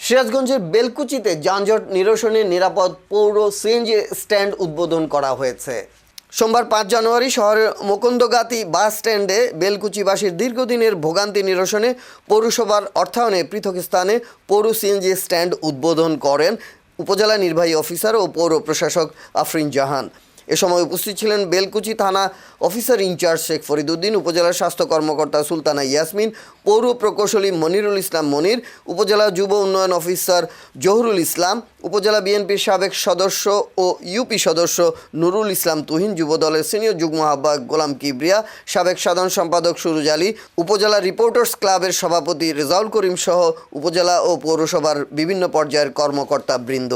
সিরাজগঞ্জের বেলকুচিতে যানজট নিরসনে নিরাপদ পৌর সিএনজি স্ট্যান্ড উদ্বোধন করা হয়েছে। সোমবার ৫ জানুয়ারি শহরের মুকুন্দগাতি বাস স্ট্যান্ডে বেলকুচিবাসীর দীর্ঘদিনের ভোগান্তি নিরসনে পৌরসভার অর্থায়নে পৃথক স্থানে পৌর সিএনজি স্ট্যান্ড উদ্বোধন করেন উপজেলা নির্বাহী অফিসার ও পৌর প্রশাসক আফরিন জাহান। এ সময় উপস্থিত ছিলেন বেলকুচি থানা অফিসার ইনচার্জ শেখ ফরিদুদ্দিন, উপজেলার স্বাস্থ্য কর্মকর্তা সুলতানা ইয়াসমিন, পৌর প্রকৌশলী মনিরুল ইসলাম মনির, উপজেলা যুব উন্নয়ন অফিসার জহুরুল ইসলাম, উপজেলা বিএনপির সাবেক সদস্য ও ইউপি সদস্য নুরুল ইসলাম তুহিন, যুবদলের সিনিয়র যুগ্ম আহ্বায়ক গোলাম কিবরিয়া, সাবেক সাধারণ সম্পাদক সুরুজ আলী, উপজেলা রিপোর্টার্স ক্লাবের সভাপতি রেজাউল করিম সহ উপজেলা ও পৌরসভার বিভিন্ন পর্যায়ের কর্মকর্তা বৃন্দ।